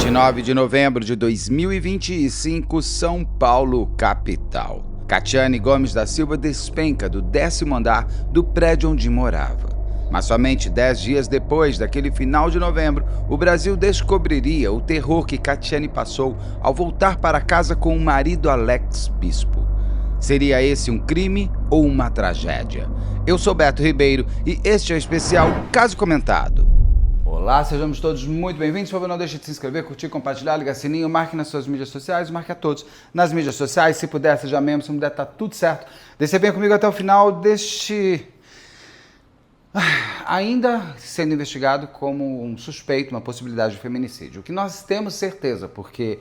29 de novembro de 2025, São Paulo, capital. Catiane Gomes da Silva despenca do 10º andar do prédio onde morava. Mas somente 10 dias depois daquele final de novembro, o Brasil descobriria o terror que Catiane passou ao voltar para casa com o marido Alex Bispo. Seria esse um crime ou uma tragédia? Eu sou Beto Ribeiro e este é o especial Caso Comentado. Olá, sejamos todos muito bem-vindos. Por favor, não deixe de se inscrever, curtir, compartilhar, ligar sininho, marque nas suas mídias sociais, marque a todos nas mídias sociais. Se puder, seja membro, se não puder, tá tudo certo. Você vem comigo até o final deste... ainda sendo investigado como um suspeito, uma possibilidade de feminicídio. O que nós temos certeza, porque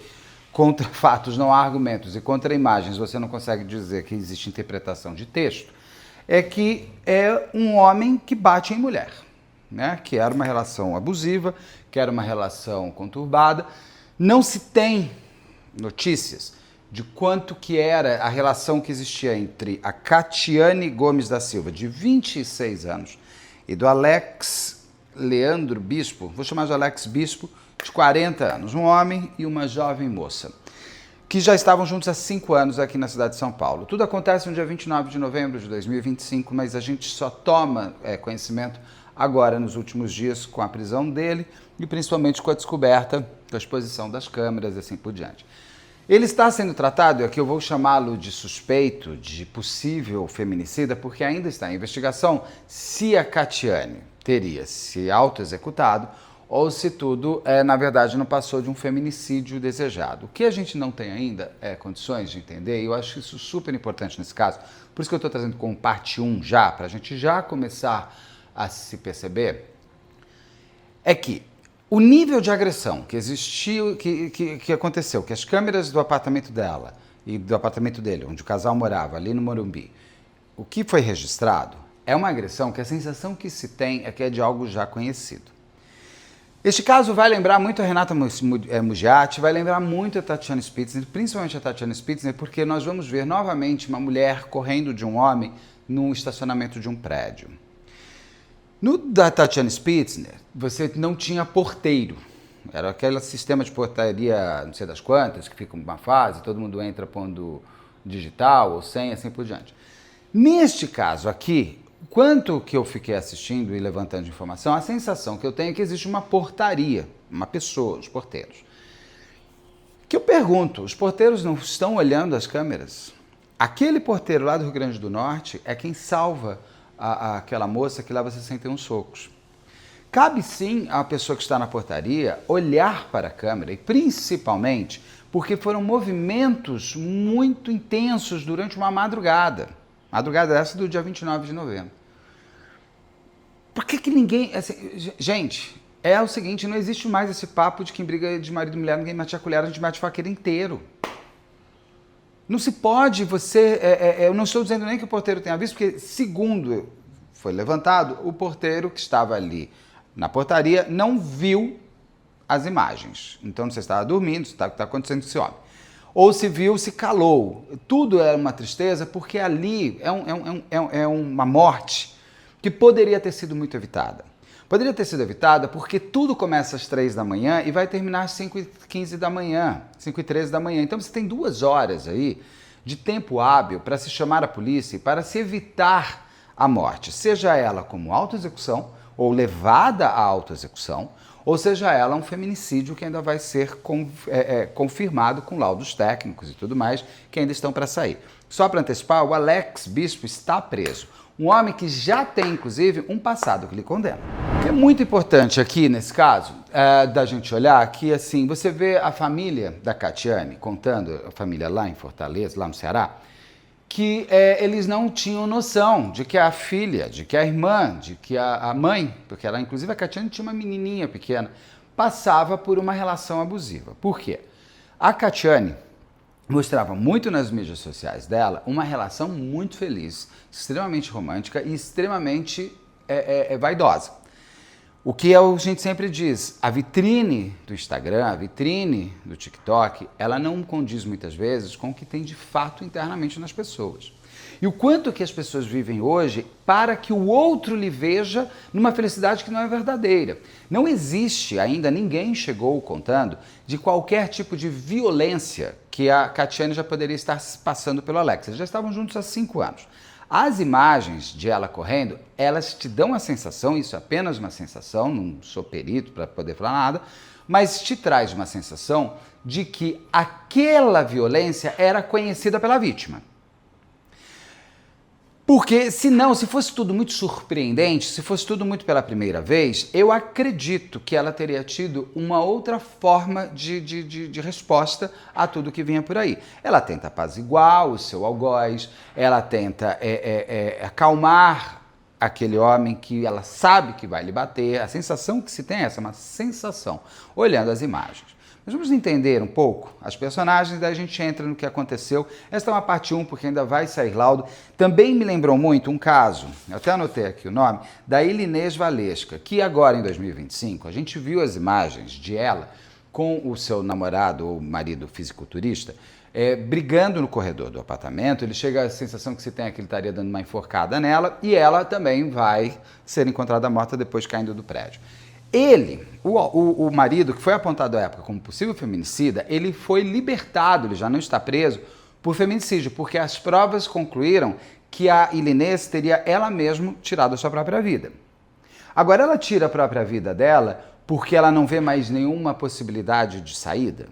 contra fatos não há argumentos e contra imagens você não consegue dizer que existe interpretação de texto, é que é um homem que bate em mulher. Né, que era uma relação abusiva, que era uma relação conturbada. Não se tem notícias de quanto que era a relação que existia entre a Catiane Gomes da Silva, de 26 anos, e do Alex Leandro Bispo, vou chamar de Alex Bispo, de 40 anos, um homem e uma jovem moça, que já estavam juntos há 5 anos aqui na cidade de São Paulo. Tudo acontece no dia 29 de novembro de 2025, mas a gente só toma conhecimento agora nos últimos dias com a prisão dele e principalmente com a descoberta da exposição das câmeras e assim por diante. Ele está sendo tratado, e aqui eu vou chamá-lo de suspeito, de possível feminicida, porque ainda está em investigação se a Catiane teria se auto-executado ou se tudo, na verdade, não passou de um feminicídio desejado. O que a gente não tem ainda condições de entender, e eu acho isso super importante nesse caso, por isso que eu estou trazendo como parte 1 já, para a gente já começar a se perceber, é que o nível de agressão que existiu, que aconteceu, que as câmeras do apartamento dela e do apartamento dele, onde o casal morava, ali no Morumbi, o que foi registrado é uma agressão que a sensação que se tem é que é de algo já conhecido. Este caso vai lembrar muito a Renata Mugiati, vai lembrar muito a Tatiana Spitzner, principalmente a Tatiana Spitzner, porque nós vamos ver novamente uma mulher correndo de um homem num estacionamento de um prédio. No da Tatiana Spitzner, você não tinha porteiro. Era aquele sistema de portaria, não sei das quantas, que fica uma fase, todo mundo entra pondo digital ou senha, assim por diante. Neste caso aqui, quanto que eu fiquei assistindo e levantando informação, a sensação que eu tenho é que existe uma portaria, uma pessoa, os porteiros. Que eu pergunto, os porteiros não estão olhando as câmeras? Aquele porteiro lá do Rio Grande do Norte é quem salva aquela moça que leva 61 socos. Cabe sim à pessoa que está na portaria olhar para a câmera, e principalmente porque foram movimentos muito intensos durante uma madrugada. Madrugada essa do dia 29 de novembro. Por que ninguém... Assim, gente, é o seguinte, não existe mais esse papo de quem briga de marido e mulher, ninguém mete a colher, a gente mete o faqueiro inteiro. Não se pode eu não estou dizendo nem que o porteiro tenha visto, porque segundo foi levantado, o porteiro que estava ali na portaria não viu as imagens. Então não sei se estava dormindo, se está acontecendo com esse homem. Ou se viu, se calou. Tudo era uma tristeza, porque ali é uma morte que poderia ter sido muito evitada. Poderia ter sido evitada porque tudo começa às 3 da manhã e vai terminar às 5h15 da manhã, 5h13 da manhã. Então você tem 2 horas aí de tempo hábil para se chamar a polícia e para se evitar a morte, seja ela como autoexecução ou levada à autoexecução, ou seja ela um feminicídio que ainda vai ser confirmado com laudos técnicos e tudo mais, que ainda estão para sair. Só para antecipar, o Alex Bispo está preso. Um homem que já tem, inclusive, um passado que lhe condena. O que é muito importante aqui, nesse caso, da gente olhar que, assim, você vê a família da Catiane, contando a família lá em Fortaleza, lá no Ceará, que eles não tinham noção de que a filha, de que a irmã, de que a mãe, porque ela, inclusive a Catiane tinha uma menininha pequena, passava por uma relação abusiva. Por quê? A Catiane mostrava muito nas mídias sociais dela uma relação muito feliz, extremamente romântica e extremamente vaidosa. O que a gente sempre diz, a vitrine do Instagram, a vitrine do TikTok, ela não condiz muitas vezes com o que tem de fato internamente nas pessoas. E o quanto que as pessoas vivem hoje para que o outro lhe veja numa felicidade que não é verdadeira. Não existe ainda, ninguém chegou contando de qualquer tipo de violência que a Catiane já poderia estar passando pelo Alex. Eles já estavam juntos há 5 anos. As imagens de ela correndo, elas te dão a sensação, isso é apenas uma sensação, não sou perito para poder falar nada, mas te traz uma sensação de que aquela violência era conhecida pela vítima. Porque, se fosse tudo muito surpreendente, se fosse tudo muito pela primeira vez, eu acredito que ela teria tido uma outra forma de resposta a tudo que vinha por aí. Ela tenta apaziguar o seu algoz, ela tenta acalmar aquele homem que ela sabe que vai lhe bater. A sensação que se tem é essa, uma sensação, olhando as imagens. Mas vamos entender um pouco as personagens, daí a gente entra no que aconteceu. Esta é uma parte 1, porque ainda vai sair laudo. Também me lembrou muito um caso, eu até anotei aqui o nome, da Ilinês Valesca, que agora em 2025, a gente viu as imagens de ela com o seu namorado ou marido fisiculturista, brigando no corredor do apartamento. Ele chega a sensação que se tem é que ele estaria dando uma enforcada nela, e ela também vai ser encontrada morta depois caindo do prédio. Ele, o marido, que foi apontado à época como possível feminicida, ele foi libertado, ele já não está preso, por feminicídio, porque as provas concluíram que a Ilinês teria ela mesma tirado a sua própria vida. Agora, ela tira a própria vida dela porque ela não vê mais nenhuma possibilidade de saída?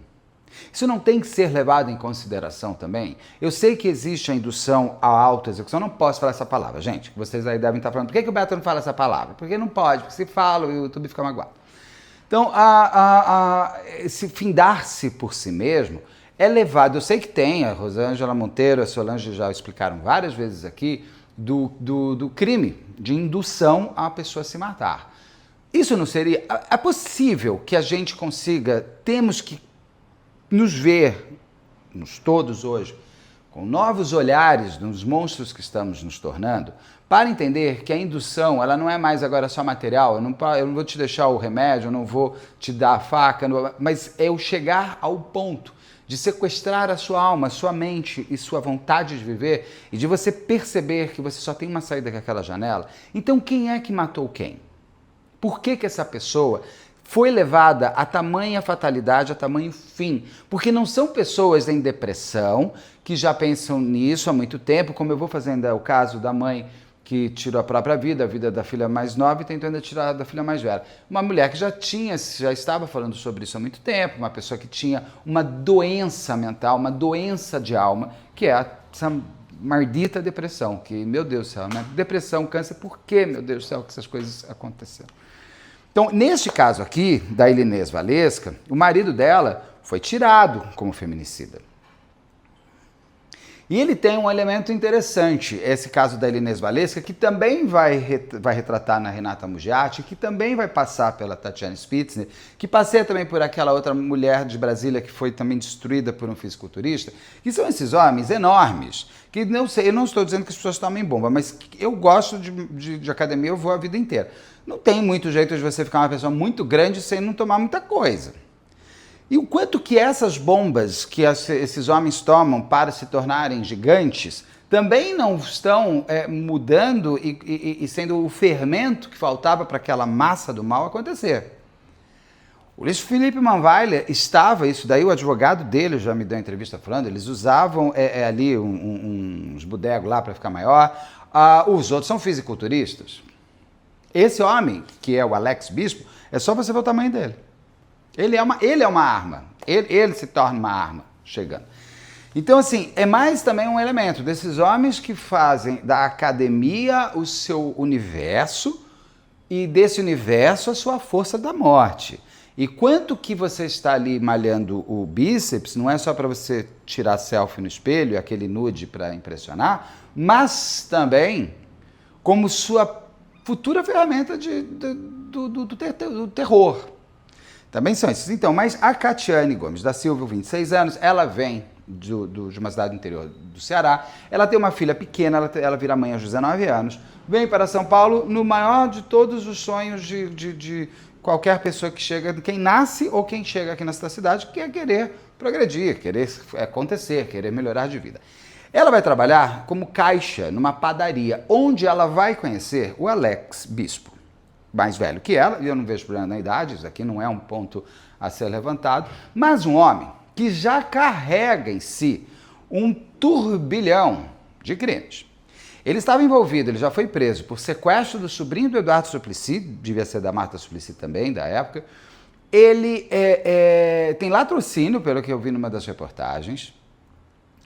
Isso não tem que ser levado em consideração também? Eu sei que existe a indução à autoexecução, não posso falar essa palavra, gente, vocês aí devem estar falando, por que o Beto não fala essa palavra? Porque não pode, porque se fala, o YouTube fica magoado. Então, esse findar-se por si mesmo é levado, eu sei que tem, a Rosângela Monteiro, a Solange já explicaram várias vezes aqui, do crime de indução a pessoa se matar. Isso não seria... É possível que a gente consiga, temos que nos ver, todos hoje, com novos olhares nos monstros que estamos nos tornando, para entender que a indução, ela não é mais agora só material, eu não vou te deixar o remédio, eu não vou te dar a faca, mas é o chegar ao ponto de sequestrar a sua alma, a sua mente e sua vontade de viver, e de você perceber que você só tem uma saída com aquela janela. Então quem é que matou quem? Por que essa pessoa foi levada a tamanha fatalidade, a tamanho fim? Porque não são pessoas em depressão que já pensam nisso há muito tempo, como eu vou fazendo o caso da mãe que tirou a própria vida, a vida da filha mais nova, e tentou ainda tirar da filha mais velha. Uma mulher que já estava falando sobre isso há muito tempo, uma pessoa que tinha uma doença mental, uma doença de alma, que é essa maldita depressão, que, meu Deus do céu, né? Depressão, câncer, por que, meu Deus do céu, que essas coisas aconteceram? Então, neste caso aqui, da Ilinês Valesca, o marido dela foi tirado como feminicida. E ele tem um elemento interessante, esse caso da Ilinês Valesca, que também vai retratar na Renata Mugiati, que também vai passar pela Tatiana Spitzner, que passeia também por aquela outra mulher de Brasília que foi também destruída por um fisiculturista, que são esses homens enormes, que não sei, eu não estou dizendo que as pessoas tomem bomba, mas eu gosto de academia, eu vou a vida inteira. Não tem muito jeito de você ficar uma pessoa muito grande sem não tomar muita coisa. E o quanto que essas bombas que esses homens tomam para se tornarem gigantes também não estão mudando e sendo o fermento que faltava para aquela massa do mal acontecer. O Luiz Felipe Manweiler estava, isso daí o advogado dele já me deu entrevista falando, eles usavam ali uns bodegos lá para ficar maior, os outros são fisiculturistas. Esse homem, que é o Alex Bispo, é só você ver o tamanho dele. Ele é uma arma, ele se torna uma arma chegando. Então, assim, é mais também um elemento desses homens que fazem da academia o seu universo e desse universo a sua força da morte. E quanto que você está ali malhando o bíceps, não é só para você tirar selfie no espelho, aquele nude para impressionar, mas também como sua futura ferramenta do terror. Também são esses. Então, mas a Catiane Gomes da Silva, 26 anos, ela vem de uma cidade interior do Ceará, ela tem uma filha pequena, ela vira mãe aos 19 anos, vem para São Paulo no maior de todos os sonhos de qualquer pessoa que chega, quem nasce ou quem chega aqui nesta cidade, que é querer progredir, querer acontecer, querer melhorar de vida. Ela vai trabalhar como caixa numa padaria, onde ela vai conhecer o Alex Bispo, mais velho que ela, e eu não vejo problema na idade, isso aqui não é um ponto a ser levantado, mas um homem que já carrega em si um turbilhão de crimes. Ele estava envolvido, ele já foi preso por sequestro do sobrinho do Eduardo Suplicy, devia ser da Marta Suplicy também, da época. Ele tem latrocínio, pelo que eu vi numa das reportagens.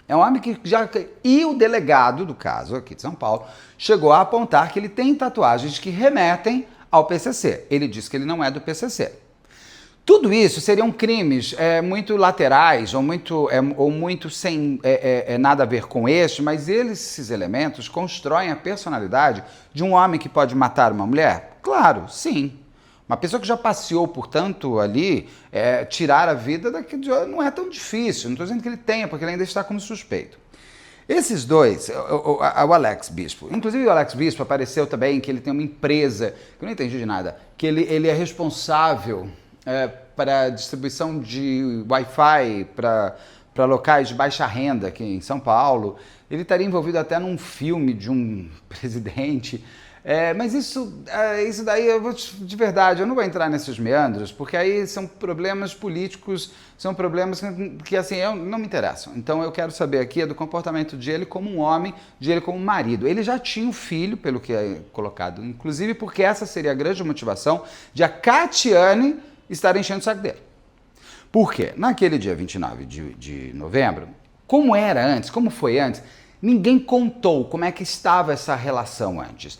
É um homem que já... E o delegado do caso, aqui de São Paulo, chegou a apontar que ele tem tatuagens que remetem ao PCC. Ele diz que ele não é do PCC. Tudo isso seriam crimes muito laterais ou muito sem nada a ver com este, mas esses elementos constroem a personalidade de um homem que pode matar uma mulher? Claro, sim. Uma pessoa que já passeou por tanto ali, tirar a vida não é tão difícil. Não estou dizendo que ele tenha, porque ele ainda está como suspeito. Esses dois, o Alex Bispo, inclusive o Alex Bispo apareceu também que ele tem uma empresa, que eu não entendi de nada, que ele é responsável para distribuição de Wi-Fi para locais de baixa renda aqui em São Paulo. Ele estaria envolvido até num filme de um presidente. Mas isso daí, de verdade, eu não vou entrar nesses meandros, porque aí são problemas políticos, são problemas que assim, não me interessam. Então eu quero saber aqui do comportamento de ele como um homem, de ele como um marido. Ele já tinha um filho, pelo que é colocado, inclusive porque essa seria a grande motivação de a Catiane estar enchendo o saco dele. Por quê? Naquele dia 29 de novembro, como era antes, como foi antes, ninguém contou como é que estava essa relação antes.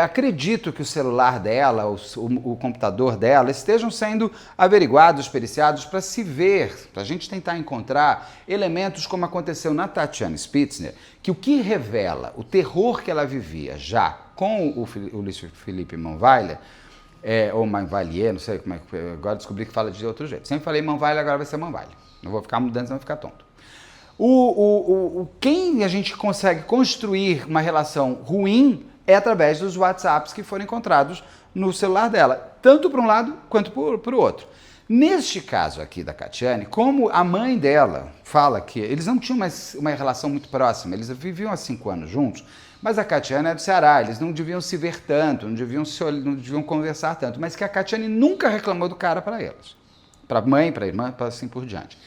Acredito que o celular dela, o computador dela, estejam sendo averiguados, periciados, para se ver, para a gente tentar encontrar elementos como aconteceu na Tatiana Spitzner, que o que revela o terror que ela vivia já com o Luiz Felipe Manvalha, ou Manvalier, não sei como é que... Agora descobri que fala de outro jeito. Sempre falei Manvalha, agora vai ser Manvalha. Não vou ficar mudando, senão vou ficar tonto. Quem a gente consegue construir uma relação ruim é através dos WhatsApps que foram encontrados no celular dela, tanto para um lado quanto para o outro. Neste caso aqui da Catiane, como a mãe dela fala que eles não tinham uma relação muito próxima, eles viviam há 5 anos juntos, mas a Catiane é do Ceará, eles não deviam se ver tanto, não deviam conversar tanto, mas que a Catiane nunca reclamou do cara para eles, para a mãe, para a irmã, para assim por diante.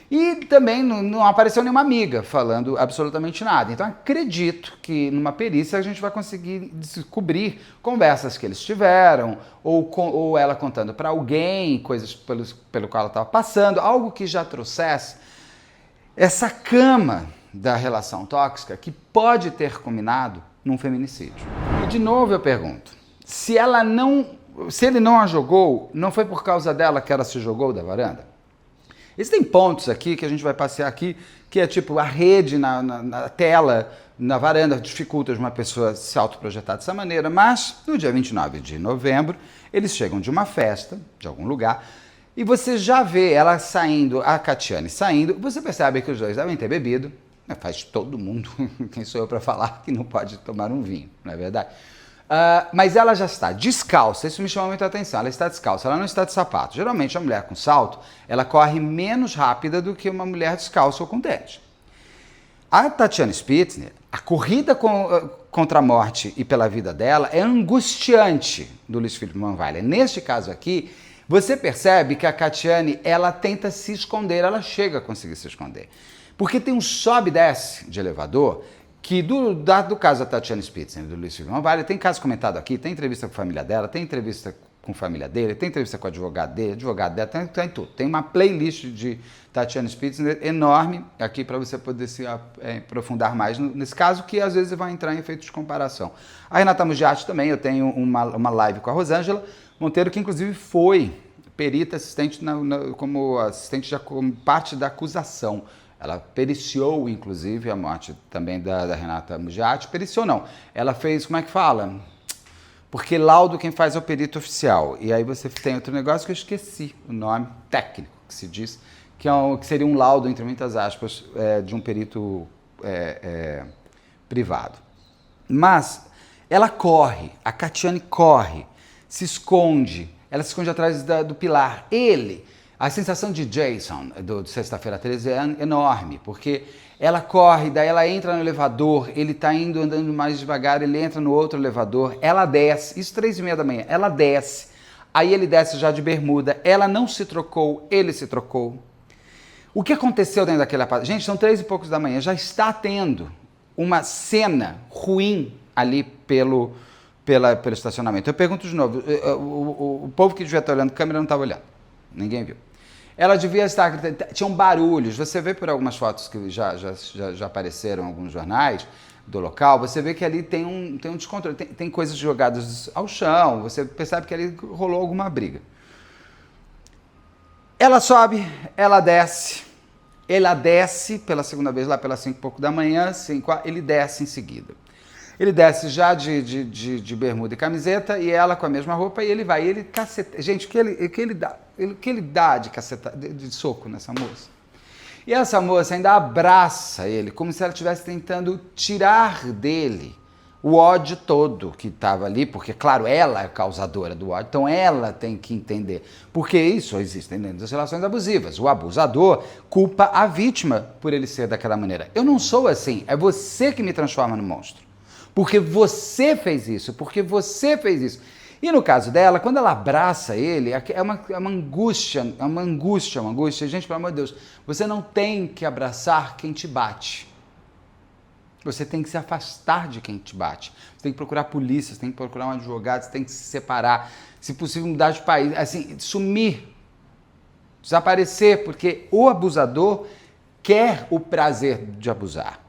E também não apareceu nenhuma amiga falando absolutamente nada. Então acredito que numa perícia a gente vai conseguir descobrir conversas que eles tiveram, ou ela contando para alguém coisas pelo qual ela estava passando, algo que já trouxesse essa cama da relação tóxica que pode ter culminado num feminicídio. E de novo eu pergunto, se ele não a jogou, não foi por causa dela que ela se jogou da varanda? Existem pontos aqui que a gente vai passear aqui, que é tipo a rede na tela, na varanda, dificulta de uma pessoa se autoprojetar dessa maneira, mas no dia 29 de novembro, eles chegam de uma festa, de algum lugar, e você já vê ela saindo, a Catiane saindo, você percebe que os dois devem ter bebido, faz todo mundo, quem sou eu para falar que não pode tomar um vinho, não é verdade? Mas ela já está descalça, isso me chama muita atenção, ela está descalça, ela não está de sapato. Geralmente a mulher com salto, ela corre menos rápida do que uma mulher descalça ou com tênis. A Tatiana Spitzner, a corrida contra a morte e pela vida dela é angustiante do Luiz Felipe Manvalha. Neste caso aqui, você percebe que a Catiane, ela tenta se esconder, ela chega a conseguir se esconder. Porque tem um sobe e desce de elevador que do caso da Tatiana Spitzner e do Luiz Felipe Manvalha, tem caso comentado aqui, tem entrevista com a família dela, tem entrevista com a família dele, tem entrevista com o advogado dela, tem tudo. Tem uma playlist de Tatiana Spitzner enorme aqui para você poder se aprofundar mais nesse caso, que às vezes vai entrar em efeitos de comparação. A Renata Mugiati também, eu tenho uma live com a Rosângela Monteiro, que inclusive foi perita assistente como assistente como parte da acusação. Ela periciou, inclusive, a morte também da Renata Mugiati. Periciou não, ela fez, como é que fala? Porque laudo quem faz é o perito oficial. E aí você tem outro negócio que eu esqueci o nome técnico, que se diz, que seria um laudo, entre muitas aspas, de um perito privado. Mas ela corre, a Catiane corre, se esconde, ela se esconde atrás do pilar. Ele A sensação de Jason, do Sexta-feira 13, é enorme, porque ela corre, daí ela entra no elevador, ele tá indo andando mais devagar, ele entra no outro elevador, ela desce, isso 3h30 da manhã, ela desce, aí ele desce já de bermuda, ela não se trocou, ele se trocou. O que aconteceu dentro daquele apartamento? Gente, são 3 e poucos da manhã, já está tendo uma cena ruim ali pelo estacionamento. Eu pergunto de novo, o povo que devia estar olhando a câmera não estava olhando, ninguém viu. Ela devia estar, tinham barulhos, você vê por algumas fotos que já apareceram em alguns jornais do local, você vê que ali tem um descontrole, tem coisas jogadas ao chão, você percebe que ali rolou alguma briga. Ela sobe, ela desce pela segunda vez lá pelas 5 e pouco da manhã, ele desce em seguida. Ele desce já de bermuda e camiseta e ela com a mesma roupa e ele vai. E ele caceta. Gente, o que ele dá de caceta, de soco nessa moça? E essa moça ainda abraça ele, como se ela estivesse tentando tirar dele o ódio todo que estava ali, porque, claro, ela é a causadora do ódio, então ela tem que entender. Porque isso existe dentro das relações abusivas. O abusador culpa a vítima por ele ser daquela maneira. Eu não sou assim, é você que me transforma no monstro. Porque você fez isso, porque você fez isso. E no caso dela, quando ela abraça ele, é uma angústia. Gente, pelo amor de Deus, você não tem que abraçar quem te bate. Você tem que se afastar de quem te bate. Você tem que procurar polícia, você tem que procurar um advogado, você tem que se separar. Se possível, mudar de país, assim, sumir. Desaparecer, porque o abusador quer o prazer de abusar.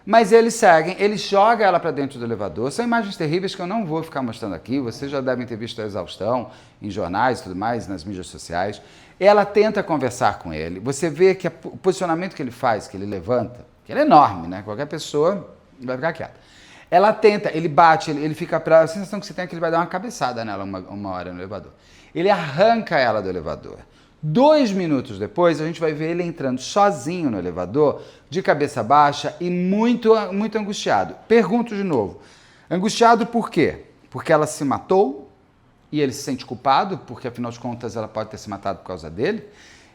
Mas eles seguem, ele joga ela para dentro do elevador. São imagens terríveis que eu não vou ficar mostrando aqui. Vocês já devem ter visto a exaustão em jornais e tudo mais, nas mídias sociais. Ela tenta conversar com ele. Você vê que o posicionamento que ele faz, que ele levanta, que ele é enorme, né? Qualquer pessoa vai ficar quieta. Ela tenta, ele bate, ele fica a sensação que você tem é que ele vai dar uma cabeçada nela uma hora no elevador. Ele arranca ela do elevador. 2 minutos depois, a gente vai ver ele entrando sozinho no elevador, de cabeça baixa e muito angustiado. Pergunto de novo, angustiado por quê? Porque ela se matou e ele se sente culpado, porque afinal de contas ela pode ter se matado por causa dele.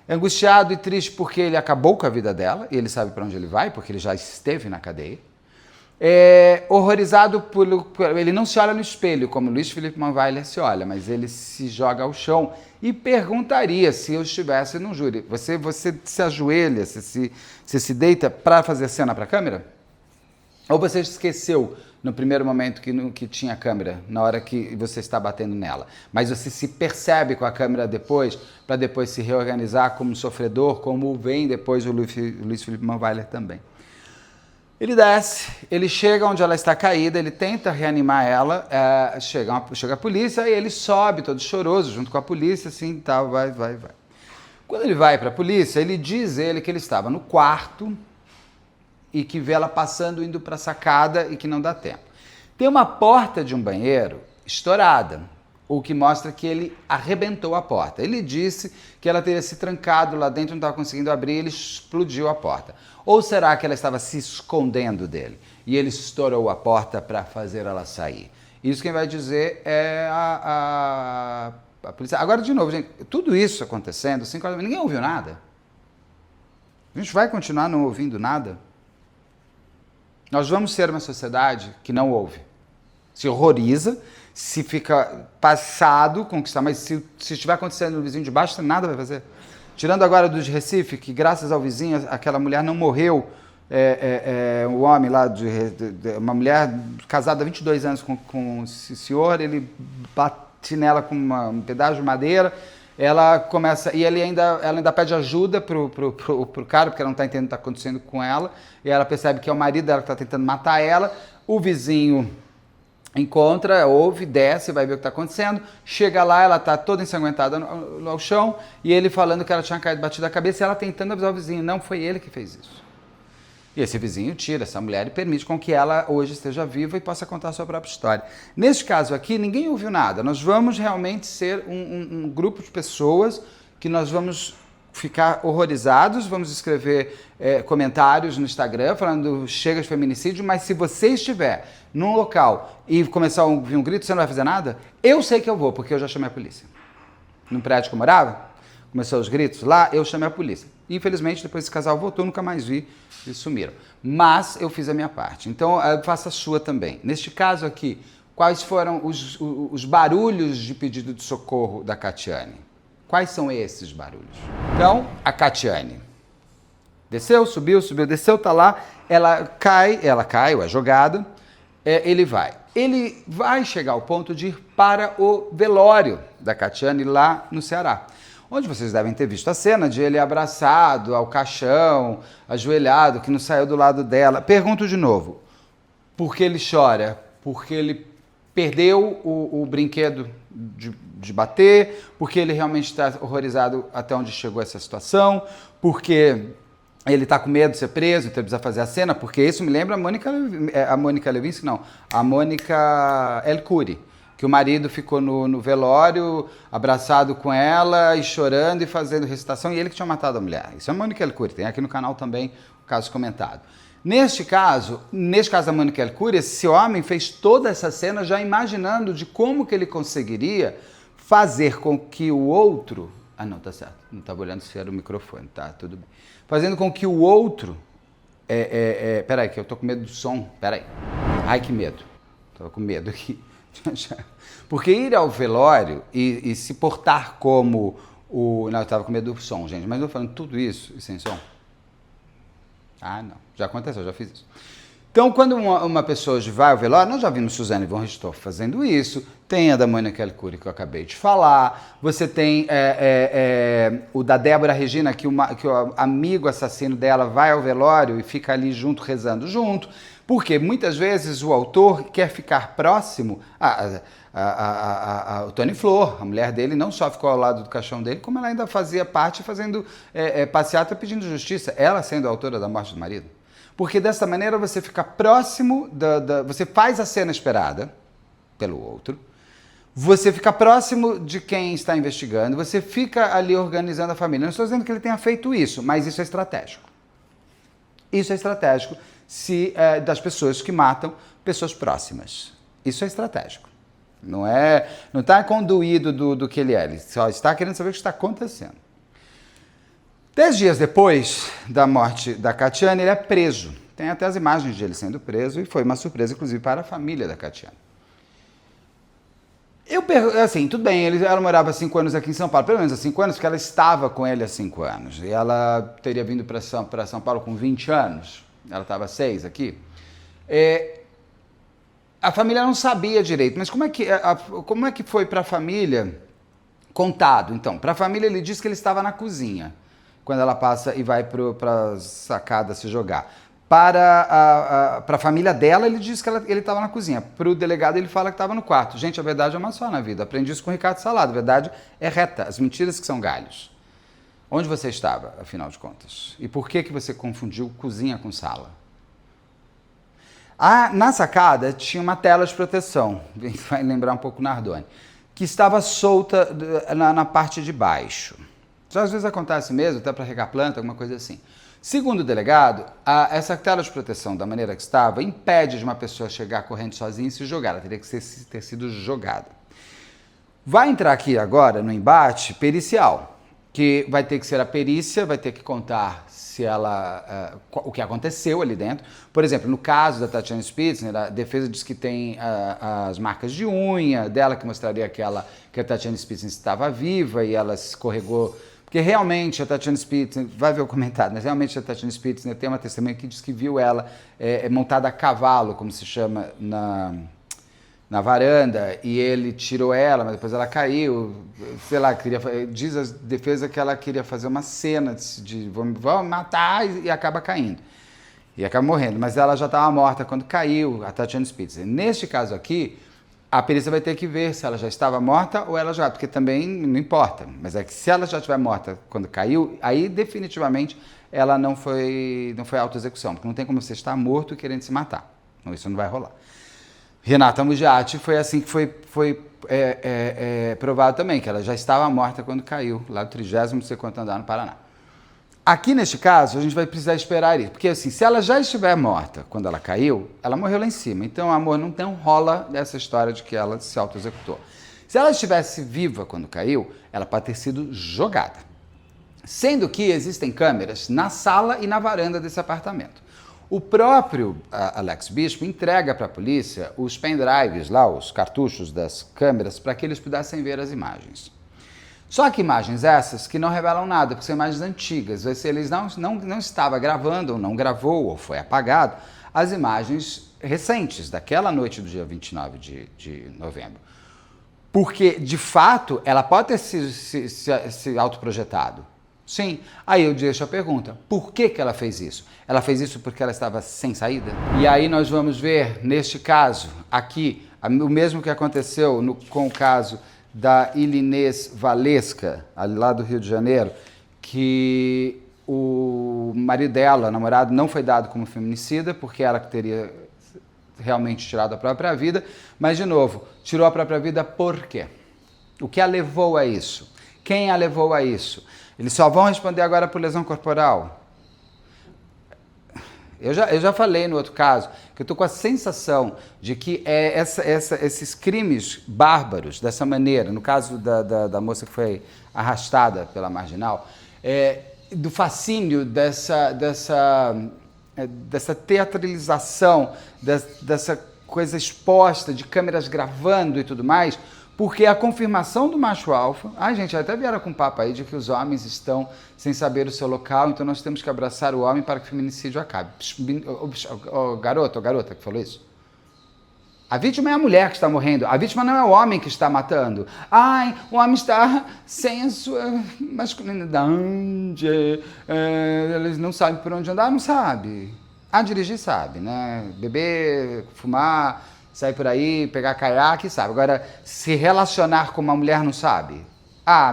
Angustiado e triste porque ele acabou com a vida dela e ele sabe para onde ele vai, porque ele já esteve na cadeia. Horrorizado ele não se olha no espelho como Luiz Felipe Manweiler se olha, mas ele se joga ao chão e perguntaria se eu estivesse num júri. Você se ajoelha, você se deita para fazer cena para a câmera? Ou você esqueceu no primeiro momento que tinha câmera, na hora que você está batendo nela, mas você se percebe com a câmera depois, para depois se reorganizar como sofredor, como vem depois o Luiz Felipe Manweiler também. Ele desce, ele chega onde ela está caída, ele tenta reanimar ela, chega a polícia e ele sobe todo choroso junto com a polícia, assim, tal, vai. Quando ele vai para a polícia, ele diz que ele estava no quarto e que vê ela passando, indo para a sacada e que não dá tempo. Tem uma porta de um banheiro estourada, o que mostra que ele arrebentou a porta. Ele disse que ela teria se trancado lá dentro, não estava conseguindo abrir, ele explodiu a porta. Ou será que ela estava se escondendo dele e ele estourou a porta para fazer ela sair? Isso quem vai dizer é a polícia. Agora, de novo, gente, tudo isso acontecendo, 5 horas, ninguém ouviu nada. A gente vai continuar não ouvindo nada? Nós vamos ser uma sociedade que não ouve. Se horroriza, se fica passado com o que está, mas se estiver acontecendo no vizinho de baixo, nada vai fazer. Tirando agora do de Recife, que graças ao vizinho, aquela mulher não morreu, o homem lá, uma mulher casada há 22 anos com esse senhor, ele bate nela com um pedaço de madeira, ela começa, e ela ainda pede ajuda pro cara, porque ela não está entendendo o que está acontecendo com ela, e ela percebe que é o marido dela que está tentando matar ela, o vizinho encontra, ouve, desce, vai ver o que está acontecendo, chega lá, ela está toda ensanguentada no chão, e ele falando que ela tinha caído, batido a cabeça, e ela tentando avisar o vizinho, não foi ele que fez isso. E esse vizinho tira essa mulher e permite com que ela hoje esteja viva e possa contar a sua própria história. Neste caso aqui, ninguém ouviu nada, nós vamos realmente ser um grupo de pessoas que nós vamos ficar horrorizados, vamos escrever comentários no Instagram falando chega de feminicídio, mas se você estiver num local e começar a ouvir um grito, você não vai fazer nada? Eu sei que eu vou, porque eu já chamei a polícia. Num prédio que eu morava, começou os gritos lá, eu chamei a polícia. Infelizmente, depois esse casal voltou, nunca mais vi, eles sumiram. Mas eu fiz a minha parte. Então, faça a sua também. Neste caso aqui, quais foram os barulhos de pedido de socorro da Catiane? Quais são esses barulhos? Então, a Catiane desceu, subiu, desceu, tá lá, ela cai, ou é jogada, ele vai chegar ao ponto de ir para o velório da Catiane lá no Ceará. Onde vocês devem ter visto a cena de ele abraçado ao caixão, ajoelhado, que não saiu do lado dela. Pergunto de novo, por que ele chora? Porque ele perdeu o brinquedo de bater? Porque ele realmente está horrorizado até onde chegou essa situação? Porque ele está com medo de ser preso, então ele precisa fazer a cena? Porque isso me lembra a Mônica Lewinsky, não, a Mônica El Khoury, que o marido ficou no velório, abraçado com ela e chorando e fazendo recitação, e ele que tinha matado a mulher. Isso é a Mônica El Khoury, tem aqui no canal também o caso comentado. Neste caso da Mônica El Khoury, esse homem fez toda essa cena já imaginando de como que ele conseguiria fazer com que o outro... Ah, não, tá certo, não estava olhando se era o microfone, tá, tudo bem. Fazendo com que o outro... Peraí, que eu tô com medo do som, peraí. Ai, que medo, tô com medo aqui. Porque ir ao velório e se portar como o... Não, eu estava com medo do som, gente, mas eu falando tudo isso e sem som? Ah, não, já aconteceu, já fiz isso. Então, quando uma pessoa vai ao velório, nós já vimos Suzane von Richthofen fazendo isso, tem a da Mônica El Khoury que eu acabei de falar, você tem o da Débora Regina, que o amigo assassino dela vai ao velório e fica ali junto, rezando junto, porque muitas vezes o autor quer ficar próximo o Tony Flor, a mulher dele, não só ficou ao lado do caixão dele, como ela ainda fazia parte fazendo passeata pedindo justiça, ela sendo a autora da morte do marido. Porque dessa maneira você fica próximo, você faz a cena esperada pelo outro, você fica próximo de quem está investigando, você fica ali organizando a família. Não estou dizendo que ele tenha feito isso, mas isso é estratégico. Isso é estratégico das pessoas que matam pessoas próximas. Isso é estratégico. Não está conduído do que ele é, ele só está querendo saber o que está acontecendo. 10 dias depois da morte da Catiane, ele é preso. Tem até as imagens de ele sendo preso e foi uma surpresa, inclusive, para a família da Catiane. Assim, tudo bem, ela morava há 5 anos aqui em São Paulo, pelo menos há 5 anos, porque ela estava com ele há 5 anos. E ela teria vindo para São Paulo com 20 anos, ela estava há 6 aqui. A família não sabia direito, mas como é que foi para a família contado? Então, para a família ele disse que ele estava na cozinha, quando ela passa e vai para a sacada se jogar. Para a família dela, ele disse que ele estava na cozinha. Para o delegado, ele fala que estava no quarto. Gente, a verdade é uma só na vida. Aprendi isso com o Ricardo Salado. A verdade é reta. As mentiras que são galhos. Onde você estava, afinal de contas? E por que você confundiu cozinha com sala? Na sacada tinha uma tela de proteção. Vai lembrar um pouco Nardoni. Que estava solta na parte de baixo. Já às vezes acontece mesmo, até para regar planta, alguma coisa assim. Segundo o delegado, essa tela de proteção, da maneira que estava, impede de uma pessoa chegar correndo sozinha e se jogar. Ela teria que ter sido jogada. Vai entrar aqui agora no embate pericial, que vai ter que ser a perícia, vai ter que contar se o que aconteceu ali dentro. Por exemplo, no caso da Tatiana Spitzner, a defesa diz que tem as marcas de unha dela, que mostraria que a Tatiana Spitzner estava viva e ela se escorregou. Porque realmente a Tatiana Spitzner, vai ver o comentário, mas realmente a Tatiana Spitzner tem uma testemunha que diz que viu ela montada a cavalo, como se chama, na varanda, e ele tirou ela, mas depois ela caiu, sei lá, diz a defesa que ela queria fazer uma cena de vamos matar e acaba caindo. E acaba morrendo, mas ela já estava morta quando caiu, a Tatiana Spitzner. Neste caso aqui, a perícia vai ter que ver se ela já estava morta ou ela já, porque também não importa, mas é que se ela já estiver morta quando caiu, aí definitivamente ela não foi autoexecução, porque não tem como você estar morto e querendo se matar, então isso não vai rolar. Renata Mugiati foi assim que foi provado também, que ela já estava morta quando caiu, lá do 30º, não sei quanto andar no Paraná. Aqui neste caso, a gente vai precisar esperar isso, porque assim, se ela já estiver morta quando ela caiu, ela morreu lá em cima, então, amor, não tem rola dessa história de que ela se autoexecutou. Se ela estivesse viva quando caiu, ela pode ter sido jogada. Sendo que existem câmeras na sala e na varanda desse apartamento. O próprio Alex Bispo entrega para a polícia os pendrives lá, os cartuchos das câmeras, para que eles pudessem ver as imagens. Só que imagens essas que não revelam nada, porque são imagens antigas. Eles não estava gravando, ou não gravou, ou foi apagado, as imagens recentes, daquela noite do dia 29 de novembro. Porque, de fato, ela pode ter se autoprojetado. Sim. Aí eu deixo a pergunta, por que ela fez isso? Ela fez isso porque ela estava sem saída? E aí nós vamos ver, neste caso, aqui, o mesmo que aconteceu com o caso da Ilinês Valesca, lá do Rio de Janeiro, que o marido dela, namorado, não foi dado como feminicida, porque ela que teria realmente tirado a própria vida, mas, de novo, tirou a própria vida por quê? O que a levou a isso? Quem a levou a isso? Eles só vão responder agora por lesão corporal. Eu já falei no outro caso que eu estou com a sensação de que esses crimes bárbaros, dessa maneira, no caso da moça que foi arrastada pela marginal, do fascínio dessa teatralização, dessa coisa exposta, de câmeras gravando e tudo mais, porque a confirmação do macho alfa... Ai, gente, até vieram com um papo aí de que os homens estão sem saber o seu local, então nós temos que abraçar o homem para que o feminicídio acabe. Garoto ou garota que falou isso? A vítima é a mulher que está morrendo, a vítima não é o homem que está matando. Ai, o homem está sem a sua masculinidade, eles não sabem por onde andar, não sabe. Dirigir sabe, né? Beber, fumar, sair por aí, pegar caiaque, sabe. Agora, se relacionar com uma mulher não sabe.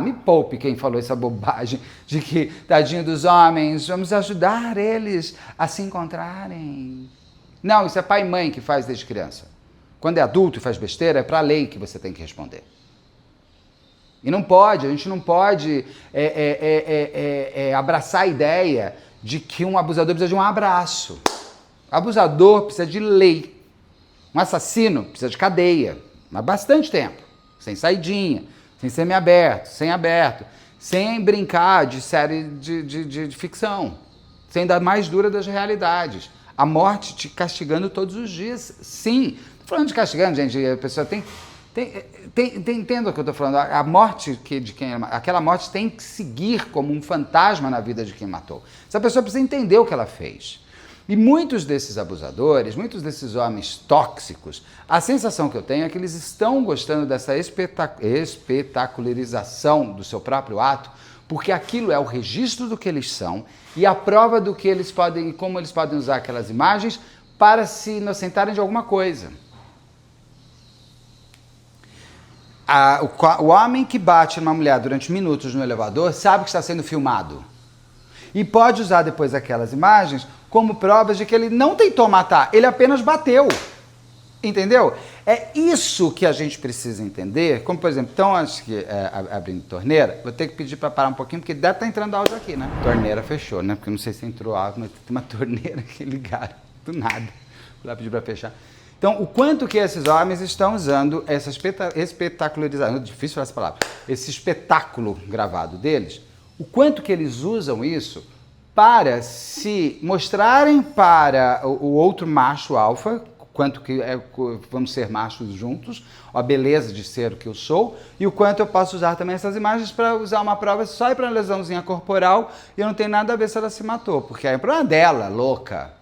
Me poupe quem falou essa bobagem de que, tadinho dos homens, vamos ajudar eles a se encontrarem. Não, isso é pai e mãe que faz desde criança. Quando é adulto e faz besteira, é para a lei que você tem que responder. E não pode, a gente não pode abraçar a ideia de que um abusador precisa de um abraço. O abusador precisa de lei. Um assassino precisa de cadeia. Mas bastante tempo. Sem saidinha, sem semi-aberto, sem aberto, sem brincar de série de ficção. Sem dar mais dura das realidades. A morte te castigando todos os dias, sim. Estou falando de castigando, gente, a pessoa entenda o que eu estou falando. A morte aquela morte tem que seguir como um fantasma na vida de quem matou. Essa pessoa precisa entender o que ela fez. E muitos desses abusadores, muitos desses homens tóxicos, a sensação que eu tenho é que eles estão gostando dessa espetacularização do seu próprio ato, porque aquilo é o registro do que eles são e a prova do que eles podem, como eles podem usar aquelas imagens para se inocentarem de alguma coisa. O homem que bate numa mulher durante minutos no elevador sabe que está sendo filmado. E pode usar depois aquelas imagens como provas de que ele não tentou matar, ele apenas bateu. Entendeu? É isso que a gente precisa entender. Como, por exemplo, então, acho que abrindo torneira, vou ter que pedir para parar um pouquinho, porque deve estar entrando áudio aqui, né? Torneira fechou, né? Porque eu não sei se entrou áudio, mas tem uma torneira que ligaram do nada. Vou lá pedir para fechar. Então, o quanto que esses homens estão usando essa espetacularização, difícil falar essa palavra, esse espetáculo gravado deles, o quanto que eles usam isso para se mostrarem para o outro macho alfa, quanto que vamos ser machos juntos, a beleza de ser o que eu sou, e o quanto eu posso usar também essas imagens para usar uma prova só para uma lesãozinha corporal, e eu não tenho nada a ver se ela se matou, porque é o problema dela, louca.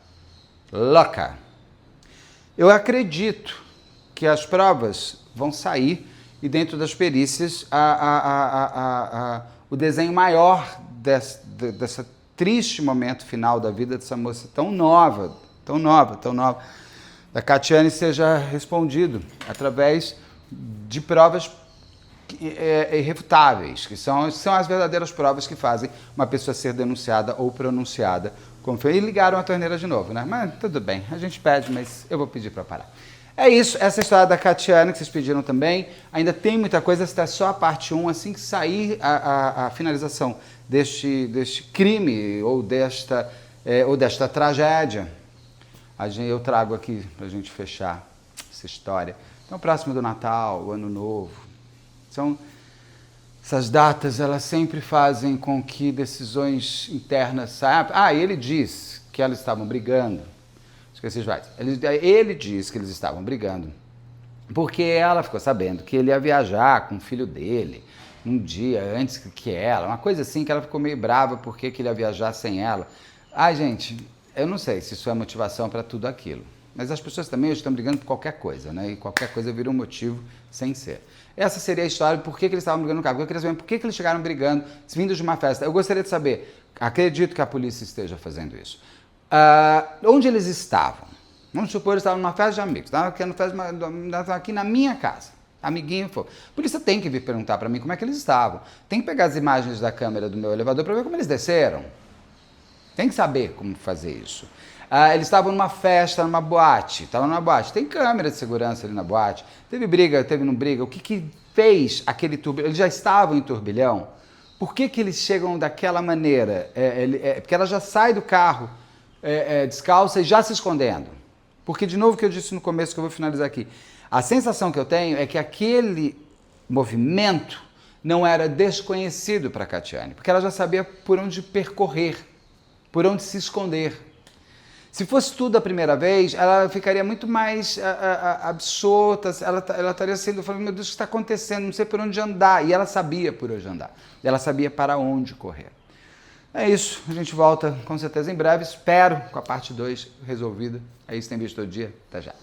Eu acredito que as provas vão sair e dentro das perícias o desenho maior dessa triste momento final da vida dessa moça tão nova, da Catiane seja respondido através de provas irrefutáveis, que são as verdadeiras provas que fazem uma pessoa ser denunciada ou pronunciada como foi. E ligaram a torneira de novo, né? Mas tudo bem, a gente pede, mas eu vou pedir para parar. É isso, essa história da Catiane que vocês pediram também. Ainda tem muita coisa, essa é só a parte 1, assim que sair a finalização deste crime ou desta tragédia, eu trago aqui para a gente fechar essa história. Então, próximo do Natal, o Ano Novo, são Essas datas, elas sempre fazem com que decisões internas saiam. Ah, ele diz que elas estavam brigando. Esqueci de mais. Ele diz que eles estavam brigando porque ela ficou sabendo que ele ia viajar com o filho dele um dia antes que ela, uma coisa assim, que ela ficou meio brava porque que ele ia viajar sem ela. Ai, gente, eu não sei se isso é motivação para tudo aquilo. Mas as pessoas também estão brigando por qualquer coisa, né? E qualquer coisa vira um motivo sem ser. Essa seria a história de por que eles estavam brigando no carro. Eu queria saber por que eles chegaram brigando, vindo de uma festa. Eu gostaria de saber, acredito que a polícia esteja fazendo isso. Onde eles estavam? Vamos supor que eles estavam numa festa de amigos. Estavam aqui na minha casa. Amiguinho, foi. A polícia tem que vir perguntar para mim como é que eles estavam. Tem que pegar as imagens da câmera do meu elevador para ver como eles desceram. Tem que saber como fazer isso. Eles estavam numa festa, numa boate. Estavam numa boate. Tem câmera de segurança ali na boate. Teve briga, teve não briga. O que fez aquele turbilhão? Eles já estavam em turbilhão. Por que eles chegam daquela maneira? Porque ela já sai do carro descalça e já se escondendo. Porque, de novo, o que eu disse no começo, que eu vou finalizar aqui. A sensação que eu tenho é que aquele movimento não era desconhecido para a Catiane. Porque ela já sabia por onde percorrer, por onde se esconder. Se fosse tudo a primeira vez, ela ficaria muito mais absorta, ela estaria sendo, falando, meu Deus, o que está acontecendo? Não sei por onde andar. E ela sabia por onde andar. Ela sabia para onde correr. É isso, a gente volta com certeza em breve. Espero com a parte 2 resolvida. É isso, tem vídeo todo dia. Até já.